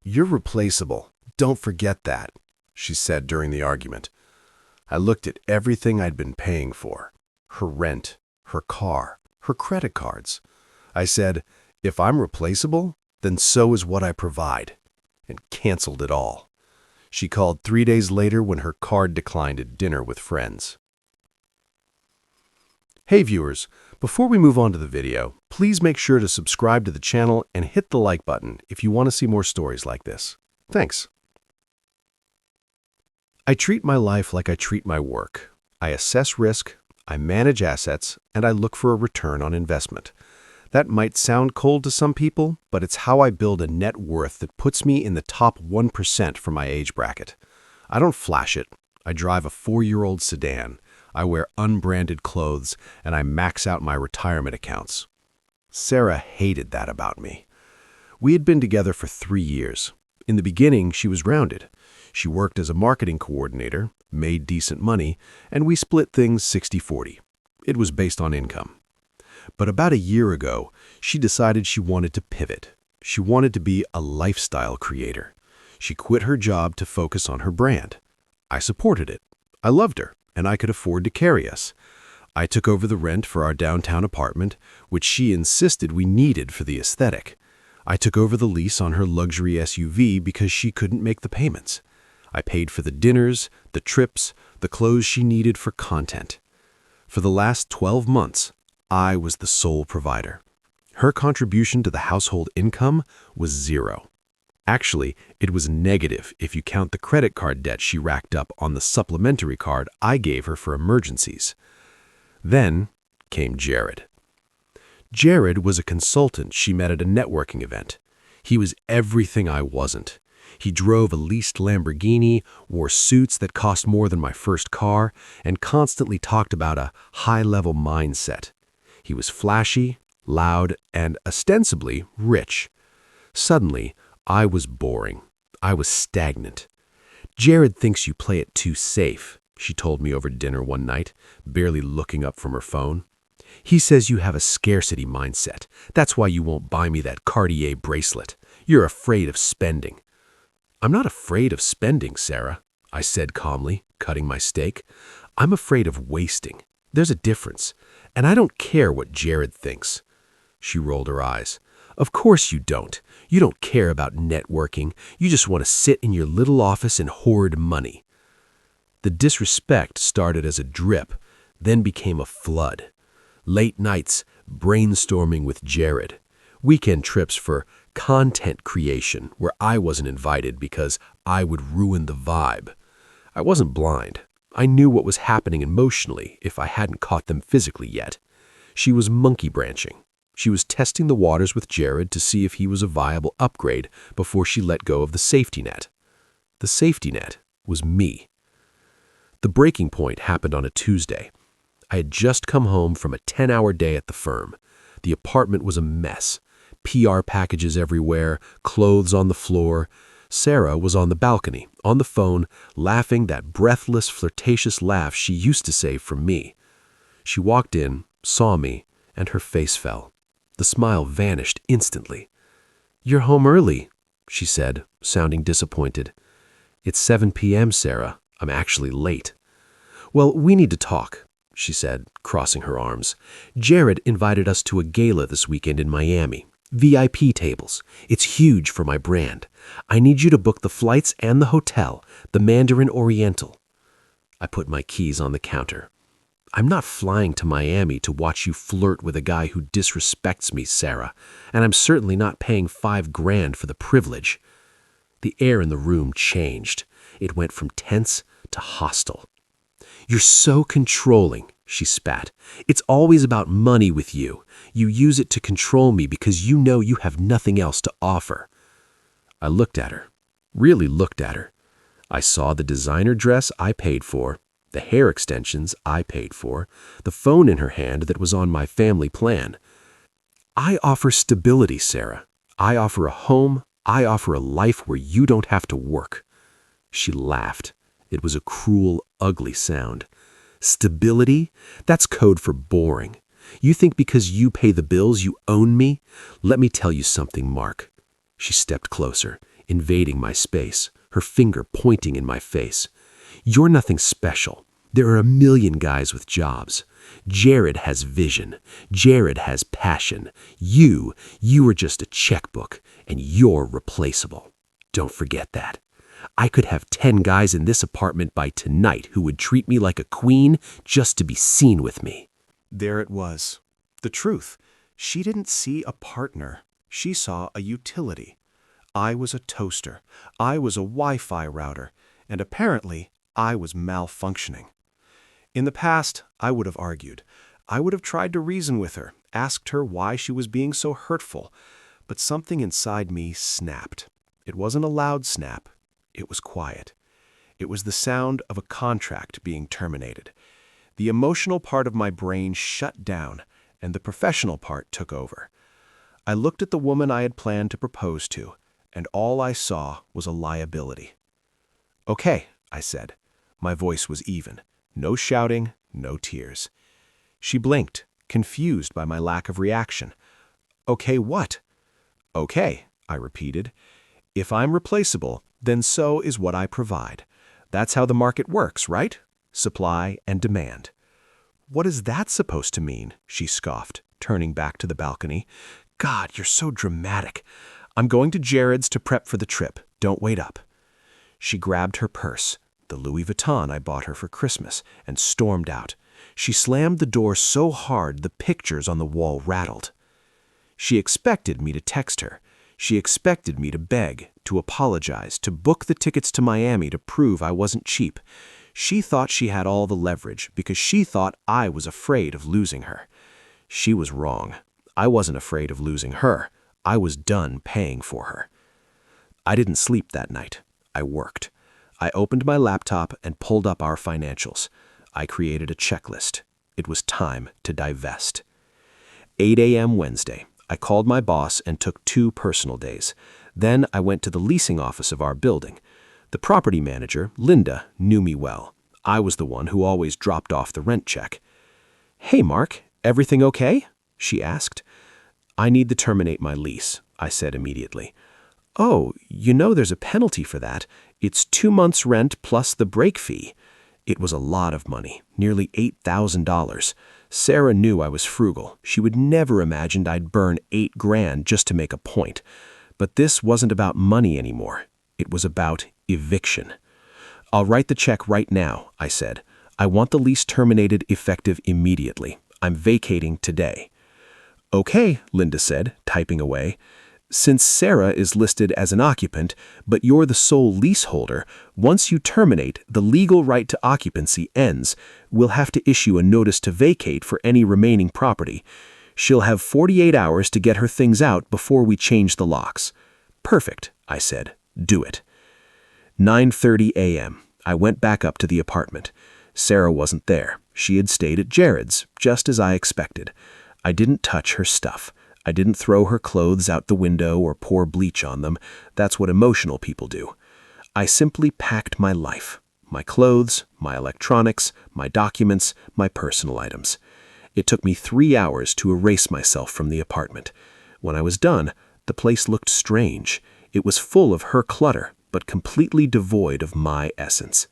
"You're replaceable. Don't forget that," she said during the argument. I looked at everything I'd been paying for. Her rent, her car, her credit cards. I said, "If I'm replaceable, then so is what I provide," and canceled it all. She called 3 days later when her card declined at dinner with friends. Hey viewers, before we move on to the video, please make sure to subscribe to the channel and hit the like button if you want to see more stories like this. Thanks. I treat my life like I treat my work. I assess risk, I manage assets, and I look for a return on investment. That might sound cold to some people, but it's how I build a net worth that puts me in the top 1% for my age bracket. I don't flash it. I drive a 4-year-old sedan. I wear unbranded clothes, and I max out my retirement accounts. Sarah hated that about me. We had been together for 3 years. In the beginning, she was grounded. She worked as a marketing coordinator, made decent money, and we split things 60-40. It was based on income. But about a year ago, she decided she wanted to pivot. She wanted to be a lifestyle creator. She quit her job to focus on her brand. I supported it. I loved her, and I could afford to carry us. I took over the rent for our downtown apartment, which she insisted we needed for the aesthetic. I took over the lease on her luxury SUV because she couldn't make the payments. I paid for the dinners, the trips, the clothes she needed for content. For the last 12 months, I was the sole provider. Her contribution to the household income was zero. Actually, it was negative if you count the credit card debt she racked up on the supplementary card I gave her for emergencies. Then came Jared. Jared was a consultant she met at a networking event. He was everything I wasn't. He drove a leased Lamborghini, wore suits that cost more than my first car, and constantly talked about a high-level mindset. He was flashy, loud, and ostensibly rich. Suddenly, I was boring. I was stagnant. "Jared thinks you play it too safe," she told me over dinner one night, barely looking up from her phone. "He says you have a scarcity mindset. That's why you won't buy me that Cartier bracelet. You're afraid of spending." "I'm not afraid of spending, Sarah," I said calmly, cutting my steak. "I'm afraid of wasting. There's a difference. And I don't care what Jared thinks." She rolled her eyes. "Of course you don't. You don't care about networking. You just want to sit in your little office and hoard money." The disrespect started as a drip, then became a flood. Late nights, brainstorming with Jared. Weekend trips for content creation where I wasn't invited because I would ruin the vibe. I wasn't blind. I knew what was happening emotionally if I hadn't caught them physically yet. She was monkey branching. She was testing the waters with Jared to see if he was a viable upgrade before she let go of the safety net. The safety net was me. The breaking point happened on a Tuesday. I had just come home from a 10-hour day at the firm. The apartment was a mess. PR packages everywhere, clothes on the floor. Sarah was on the balcony, on the phone, laughing that breathless, flirtatious laugh she used to save from me. She walked in, saw me, and her face fell. The smile vanished instantly. "You're home early," she said, sounding disappointed. "It's 7 p.m., Sarah. I'm actually late." "Well, we need to talk," she said, crossing her arms. "Jared invited us to a gala this weekend in Miami. VIP tables. It's huge for my brand. I need you to book the flights and the hotel, the Mandarin Oriental." I put my keys on the counter. "I'm not flying to Miami to watch you flirt with a guy who disrespects me, Sarah, and I'm certainly not paying $5,000 for the privilege." The air in the room changed. It went from tense to hostile. "You're so controlling," she spat. "It's always about money with you. You use it to control me because you know you have nothing else to offer." I looked at her, really looked at her. I saw the designer dress I paid for, the hair extensions I paid for, the phone in her hand that was on my family plan. "I offer stability, Sarah. I offer a home. I offer a life where you don't have to work." She laughed. It was a cruel, ugly sound. "Stability? That's code for boring. You think because you pay the bills you own me? Let me tell you something, Mark." She stepped closer. invading my space, her finger pointing in my face. "You're nothing special. There are a million guys with jobs. Jared has vision. Jared has passion. You are just a checkbook, and you're replaceable. Don't forget that. I could have 10 guys in this apartment by tonight who would treat me like a queen just to be seen with me." There it was. The truth. She didn't see a partner. She saw a utility. I was a toaster. I was a Wi-Fi router. And apparently, I was malfunctioning. In the past, I would have argued. I would have tried to reason with her, asked her why she was being so hurtful. But something inside me snapped. It wasn't a loud snap. It was quiet. It was the sound of a contract being terminated. The emotional part of my brain shut down, and the professional part took over. I looked at the woman I had planned to propose to, and all I saw was a liability. "Okay," I said. My voice was even. No shouting, no tears. She blinked, confused by my lack of reaction. "Okay, what?" "Okay," I repeated. "If I'm replaceable, then so is what I provide. That's how the market works, right? Supply and demand." "What is that supposed to mean?" she scoffed, turning back to the balcony. "God, you're so dramatic. I'm going to Jared's to prep for the trip. Don't wait up." She grabbed her purse, the Louis Vuitton I bought her for Christmas, and stormed out. She slammed the door so hard the pictures on the wall rattled. She expected me to text her. She expected me to beg, to apologize, to book the tickets to Miami to prove I wasn't cheap. She thought she had all the leverage because she thought I was afraid of losing her. She was wrong. I wasn't afraid of losing her. I was done paying for her. I didn't sleep that night. I worked. I opened my laptop and pulled up our financials. I created a checklist. It was time to divest. 8 a.m. Wednesday. I called my boss and took 2 personal days. Then I went to the leasing office of our building. The property manager, Linda, knew me well. I was the one who always dropped off the rent check. "Hey, Mark, everything okay?" she asked. "I need to terminate my lease," I said immediately. "Oh, you know there's a penalty for that. It's 2 months' rent plus the break fee." It was a lot of money, nearly $8,000. Sarah knew I was frugal. She would never imagined I'd burn $8,000 just to make a point. But this wasn't about money anymore. It was about eviction. "I'll write the check right now," I said. "I want the lease terminated effective immediately. I'm vacating today." "Okay," Linda said, typing away. "Since Sarah is listed as an occupant, but you're the sole leaseholder, once you terminate, the legal right to occupancy ends. We'll have to issue a notice to vacate for any remaining property. She'll have 48 hours to get her things out before we change the locks." "Perfect," I said. "Do it." 9:30 a.m. I went back up to the apartment. Sarah wasn't there. She had stayed at Jared's, just as I expected. I didn't touch her stuff. I didn't throw her clothes out the window or pour bleach on them. That's what emotional people do. I simply packed my life. My clothes, my electronics, my documents, my personal items. It took me 3 hours to erase myself from the apartment. When I was done, the place looked strange. It was full of her clutter, but completely devoid of my essence.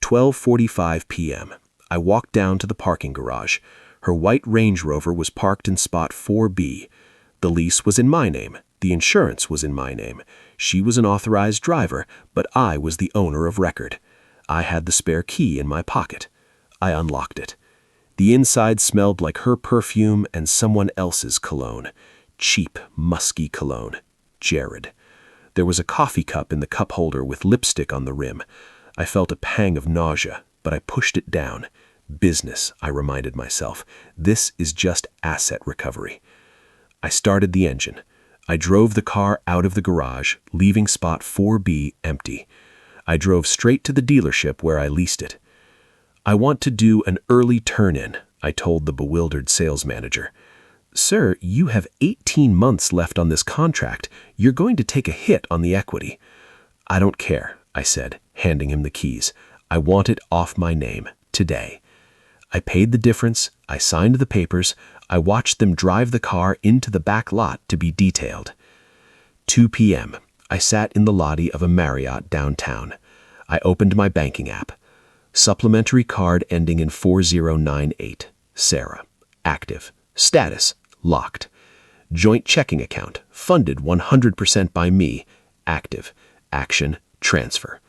12:45 p.m. I walked down to the parking garage. Her white Range Rover was parked in spot 4B. The lease was in my name. The insurance was in my name. She was an authorized driver, but I was the owner of record. I had the spare key in my pocket. I unlocked it. The inside smelled like her perfume and someone else's cologne. Cheap, musky cologne. Jared. There was a coffee cup in the cup holder with lipstick on the rim. I felt a pang of nausea, but I pushed it down. Business, I reminded myself. This is just asset recovery. I started the engine. I drove the car out of the garage, leaving spot 4B empty. I drove straight to the dealership where I leased it. "I want to do an early turn-in," I told the bewildered sales manager. "Sir, you have 18 months left on this contract. You're going to take a hit on the equity." "I don't care," I said, handing him the keys. "I want it off my name, today." I paid the difference, I signed the papers, I watched them drive the car into the back lot to be detailed. 2 p.m. I sat in the lobby of a Marriott downtown. I opened my banking app. Supplementary card ending in 4098. Sarah. Active. Status. Locked. Joint checking account. Funded 100% by me. Active. Action. Transfer.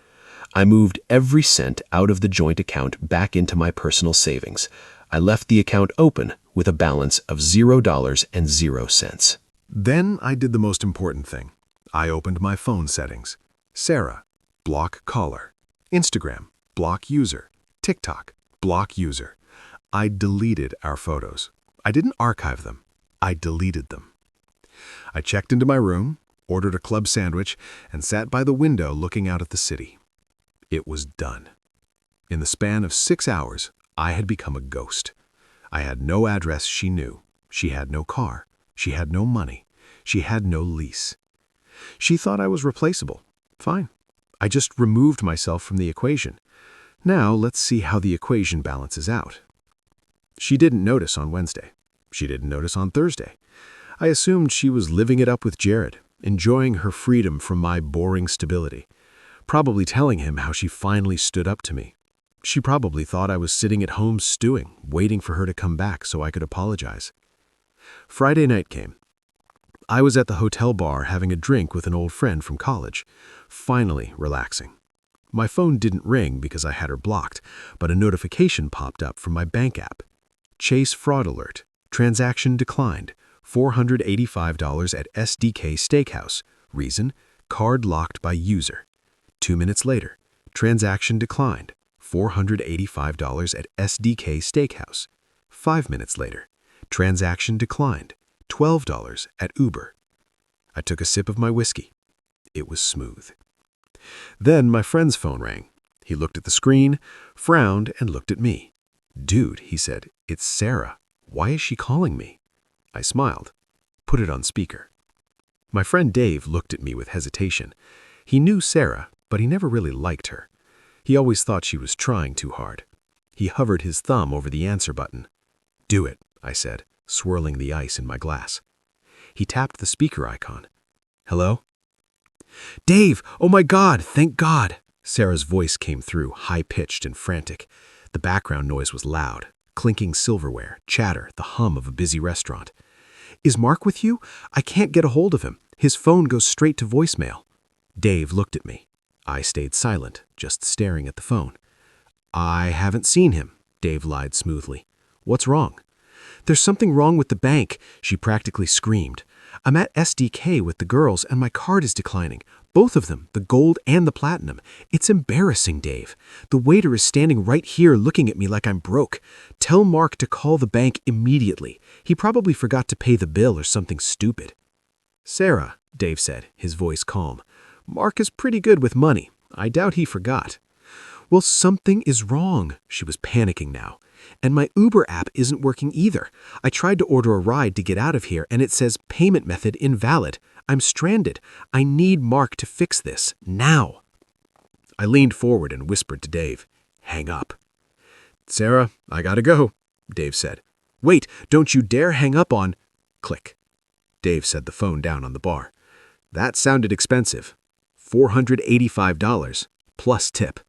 I moved every cent out of the joint account back into my personal savings. I left the account open with a balance of $0.00. Then I did the most important thing. I opened my phone settings. Sarah, block caller. Instagram, block user. TikTok, block user. I deleted our photos. I didn't archive them. I deleted them. I checked into my room, ordered a club sandwich, and sat by the window looking out at the city. It was done. In the span of 6 hours, I had become a ghost. I had no address she knew. She had no car. She had no money. She had no lease. She thought I was replaceable. Fine. I just removed myself from the equation. Now let's see how the equation balances out. She didn't notice on Wednesday. She didn't notice on Thursday. I assumed she was living it up with Jared, enjoying her freedom from my boring stability, probably telling him how she finally stood up to me. She probably thought I was sitting at home stewing, waiting for her to come back so I could apologize. Friday night came. I was at the hotel bar having a drink with an old friend from college, finally relaxing. My phone didn't ring because I had her blocked, but a notification popped up from my bank app. Chase fraud alert. Transaction declined. $485 at SDK Steakhouse. Reason: card locked by user. 2 minutes later, transaction declined. $485 at SDK Steakhouse. 5 minutes later, transaction declined. $12 at Uber. I took a sip of my whiskey. It was smooth. Then my friend's phone rang. He looked at the screen, frowned, and looked at me. "Dude," he said, "it's Sarah. Why is she calling me?" I smiled. Put it on speaker. My friend Dave looked at me with hesitation. He knew Sarah, but he never really liked her. He always thought she was trying too hard. He hovered his thumb over the answer button. "Do it," I said, swirling the ice in my glass. He tapped the speaker icon. "Hello?" "Dave, oh my God, thank God!" Sarah's voice came through, high-pitched and frantic. The background noise was loud. Clinking silverware, chatter, the hum of a busy restaurant. "Is Mark with you? I can't get a hold of him. His phone goes straight to voicemail." Dave looked at me. I stayed silent, just staring at the phone. "I haven't seen him," Dave lied smoothly. "What's wrong?" "There's something wrong with the bank," she practically screamed. "I'm at SDK with the girls and my card is declining. Both of them, the gold and the platinum. It's embarrassing, Dave. The waiter is standing right here looking at me like I'm broke. Tell Mark to call the bank immediately. He probably forgot to pay the bill or something stupid." "Sarah," Dave said, his voice calm. "Mark is pretty good with money. I doubt he forgot." "Well, something is wrong." She was panicking now. "And my Uber app isn't working either. I tried to order a ride to get out of here and it says payment method invalid. I'm stranded. I need Mark to fix this, now." I leaned forward and whispered to Dave, "Hang up." "Sarah, I gotta go," Dave said. "Wait, don't you dare hang up on—" Click. Dave set the phone down on the bar. "That sounded expensive. $485, plus tip."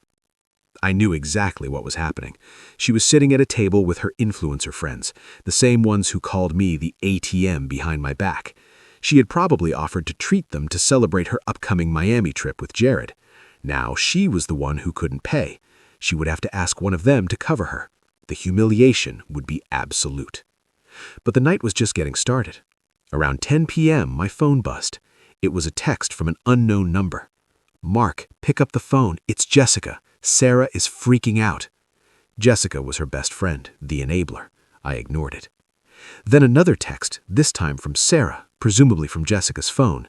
I knew exactly what was happening. She was sitting at a table with her influencer friends, the same ones who called me the ATM behind my back. She had probably offered to treat them to celebrate her upcoming Miami trip with Jared. Now she was the one who couldn't pay. She would have to ask one of them to cover her. The humiliation would be absolute. But the night was just getting started. Around 10 p.m., my phone buzzed. It was a text from an unknown number. "Mark, pick up the phone. It's Jessica. Sarah is freaking out." Jessica was her best friend, the enabler. I ignored it. Then another text, this time from Sarah, presumably from Jessica's phone.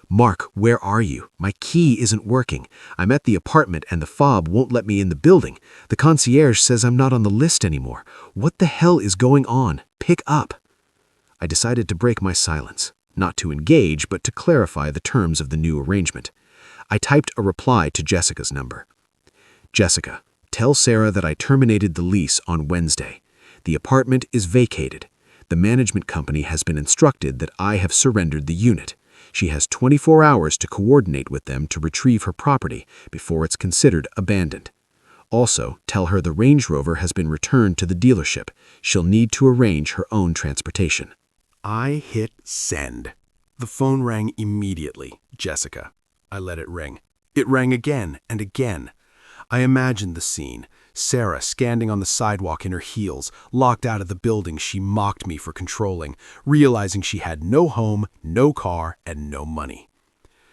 "Mark, where are you? My key isn't working. I'm at the apartment and the fob won't let me in the building. The concierge says I'm not on the list anymore. What the hell is going on? Pick up." I decided to break my silence, not to engage, but to clarify the terms of the new arrangement. I typed a reply to Jessica's number. "Jessica, tell Sarah that I terminated the lease on Wednesday. The apartment is vacated. The management company has been instructed that I have surrendered the unit. She has 24 hours to coordinate with them to retrieve her property before it's considered abandoned. Also, tell her the Range Rover has been returned to the dealership. She'll need to arrange her own transportation." I hit send. The phone rang immediately. Jessica. I let it ring. It rang again and again. I imagined the scene. Sarah standing on the sidewalk in her heels, locked out of the building she mocked me for controlling, realizing she had no home, no car, and no money.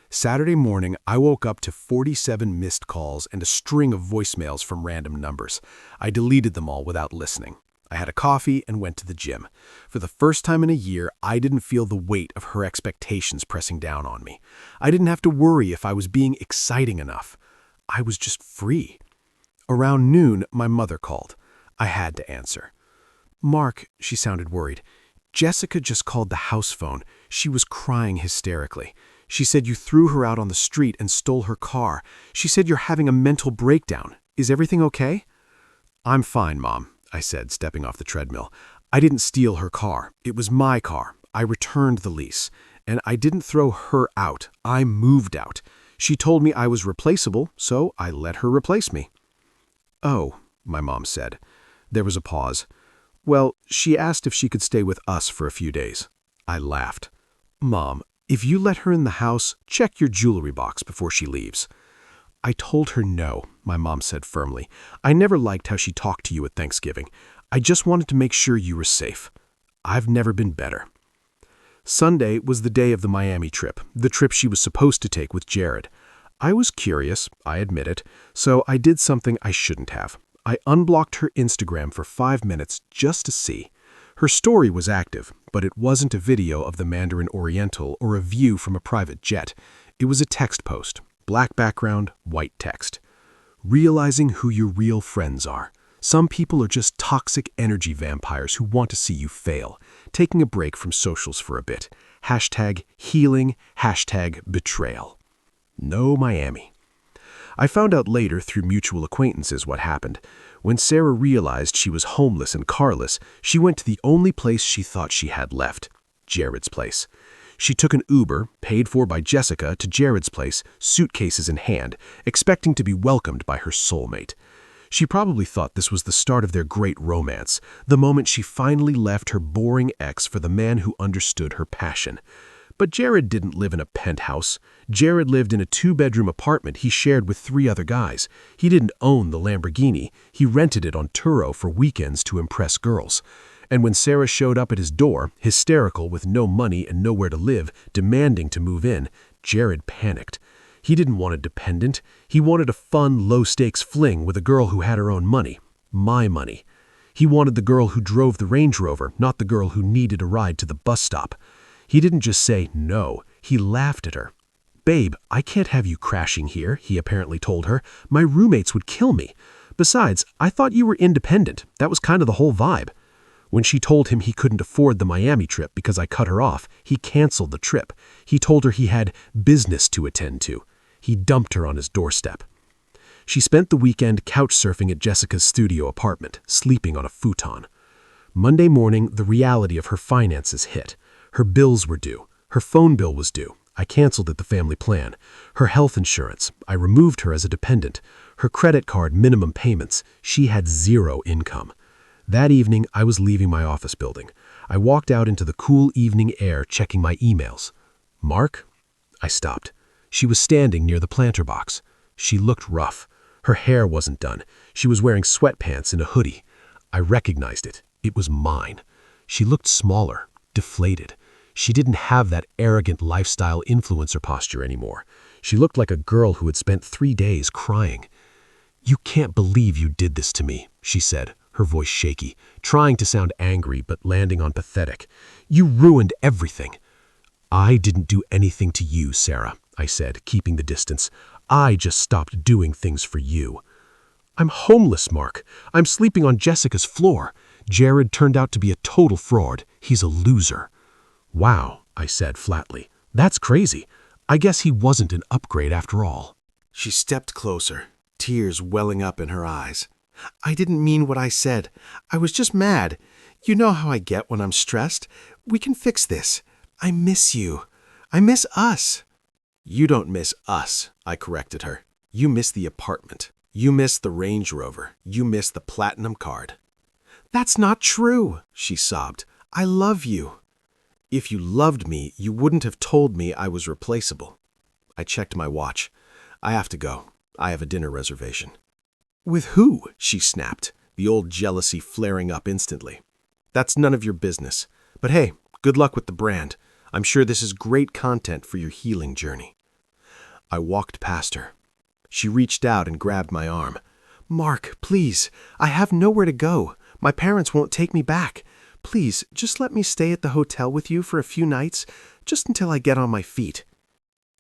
Saturday morning, I woke up to 47 missed calls and a string of voicemails from random numbers. I deleted them all without listening. I had a coffee and went to the gym. For the first time in a year, I didn't feel the weight of her expectations pressing down on me. I didn't have to worry if I was being exciting enough. I was just free. Around noon, my mother called. I had to answer. "Mark," she sounded worried. "Jessica just called the house phone. She was crying hysterically. She said you threw her out on the street and stole her car. She said you're having a mental breakdown. Is everything okay?" "I'm fine, Mom," I said, stepping off the treadmill. "I didn't steal her car. It was my car. I returned the lease. And I didn't throw her out. I moved out. She told me I was replaceable, so I let her replace me." "Oh," my mom said. There was a pause. "Well, she asked if she could stay with us for a few days." I laughed. "Mom, if you let her in the house, check your jewelry box before she leaves." "I told her no," my mom said firmly. "I never liked how she talked to you at Thanksgiving. I just wanted to make sure you were safe. I've never been better." Sunday was the day of the Miami trip, the trip she was supposed to take with Jared. I was curious, I admit it, so I did something I shouldn't have. I unblocked her Instagram for 5 minutes just to see. Her story was active, but it wasn't a video of the Mandarin Oriental or a view from a private jet. It was a text post, black background, white text. "Realizing who your real friends are. Some people are just toxic energy vampires who want to see you fail. Taking a break from socials for a bit. #healing, #betrayal. No Miami." I found out later through mutual acquaintances what happened. When Sarah realized she was homeless and carless, she went to the only place she thought she had left, Jared's place. She took an Uber, paid for by Jessica, to Jared's place, suitcases in hand, expecting to be welcomed by her soulmate. She probably thought this was the start of their great romance, the moment she finally left her boring ex for the man who understood her passion. But Jared didn't live in a penthouse. Jared lived in a 2-bedroom apartment he shared with 3 other guys. He didn't own the Lamborghini. He rented it on Turo for weekends to impress girls. And when Sarah showed up at his door, hysterical with no money and nowhere to live, demanding to move in, Jared panicked. He didn't want a dependent. He wanted a fun, low-stakes fling with a girl who had her own money. My money. He wanted the girl who drove the Range Rover, not the girl who needed a ride to the bus stop. He didn't just say no. He laughed at her. "Babe, I can't have you crashing here," he apparently told her. "My roommates would kill me. Besides, I thought you were independent. That was kind of the whole vibe." When she told him he couldn't afford the Miami trip because I cut her off, he canceled the trip. He told her he had business to attend to. He dumped her on his doorstep. She spent the weekend couch surfing at Jessica's studio apartment, sleeping on a futon. Monday morning, the reality of her finances hit. Her bills were due. Her phone bill was due. I canceled at the family plan. Her health insurance. I removed her as a dependent. Her credit card minimum payments. She had 0 income. That evening, I was leaving my office building. I walked out into the cool evening air, checking my emails. "Mark?" I stopped. She was standing near the planter box. She looked rough. Her hair wasn't done. She was wearing sweatpants and a hoodie. I recognized it. It was mine. She looked smaller, deflated. She didn't have that arrogant lifestyle influencer posture anymore. She looked like a girl who had spent 3 days crying. "You can't believe you did this to me," she said, her voice shaky, trying to sound angry but landing on pathetic. "You ruined everything." "I didn't do anything to you, Sarah," I said, keeping the distance. "I just stopped doing things for you." "I'm homeless, Mark. I'm sleeping on Jessica's floor. Jared turned out to be a total fraud. He's a loser." "Wow," I said flatly. "That's crazy. I guess he wasn't an upgrade after all." She stepped closer, tears welling up in her eyes. "I didn't mean what I said. I was just mad. You know how I get when I'm stressed. We can fix this. I miss you. I miss us." "You don't miss us," I corrected her. "You miss the apartment. You miss the Range Rover. You miss the platinum card." "That's not true," she sobbed. "I love you." "If you loved me, you wouldn't have told me I was replaceable." I checked my watch. "I have to go. I have a dinner reservation." "With who?" she snapped, the old jealousy flaring up instantly. "That's none of your business. But hey, good luck with the brand. I'm sure this is great content for your healing journey." I walked past her. She reached out and grabbed my arm. "Mark, please, I have nowhere to go. My parents won't take me back. Please, just let me stay at the hotel with you for a few nights, just until I get on my feet."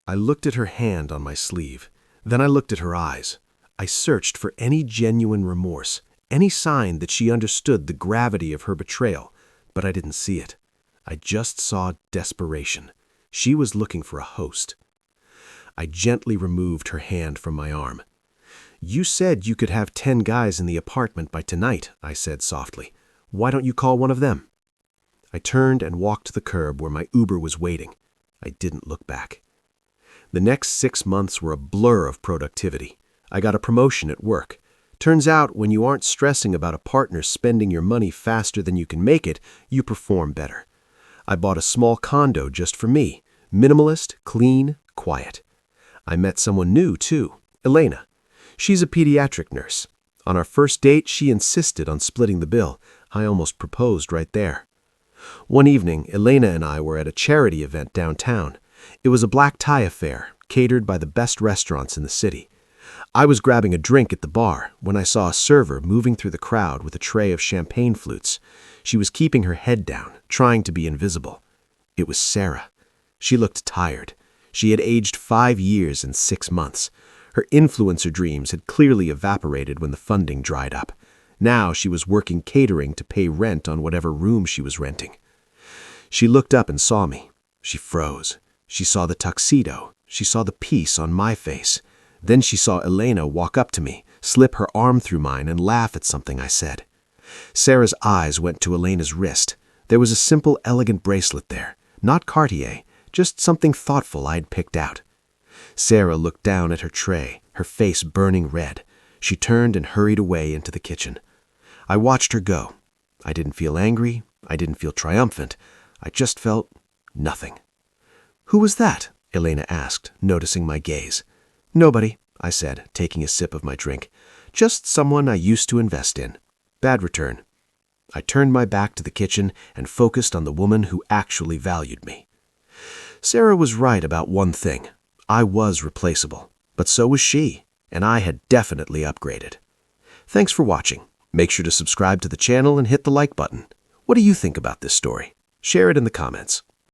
I looked at her hand on my sleeve. Then I looked at her eyes. I searched for any genuine remorse, any sign that she understood the gravity of her betrayal, but I didn't see it. I just saw desperation. She was looking for a host. I gently removed her hand from my arm. "You said you could have 10 guys in the apartment by tonight," I said softly. "Why don't you call one of them?" I turned and walked to the curb where my Uber was waiting. I didn't look back. The next 6 months were a blur of productivity. I got a promotion at work. Turns out, when you aren't stressing about a partner spending your money faster than you can make it, you perform better. I bought a small condo just for me. Minimalist, clean, quiet. I met someone new, too, Elena. She's a pediatric nurse. On our first date, she insisted on splitting the bill. I almost proposed right there. One evening, Elena and I were at a charity event downtown. It was a black tie affair, catered by the best restaurants in the city. I was grabbing a drink at the bar when I saw a server moving through the crowd with a tray of champagne flutes. She was keeping her head down, trying to be invisible. It was Sarah. She looked tired. She had aged 5 years and 6 months. Her influencer dreams had clearly evaporated when the funding dried up. Now she was working catering to pay rent on whatever room she was renting. She looked up and saw me. She froze. She saw the tuxedo. She saw the peace on my face. Then she saw Elena walk up to me, slip her arm through mine, and laugh at something I said. Sarah's eyes went to Elena's wrist. There was a simple, elegant bracelet there. Not Cartier, just something thoughtful I'd picked out. Sarah looked down at her tray, her face burning red. She turned and hurried away into the kitchen. I watched her go. I didn't feel angry. I didn't feel triumphant. I just felt nothing. "Who was that?" Elena asked, noticing my gaze. "Nobody," I said, taking a sip of my drink. "Just someone I used to invest in. Bad return." I turned my back to the kitchen and focused on the woman who actually valued me. Sarah was right about one thing. I was replaceable, but so was she, and I had definitely upgraded. Thanks for watching. Make sure to subscribe to the channel and hit the like button. What do you think about this story? Share it in the comments.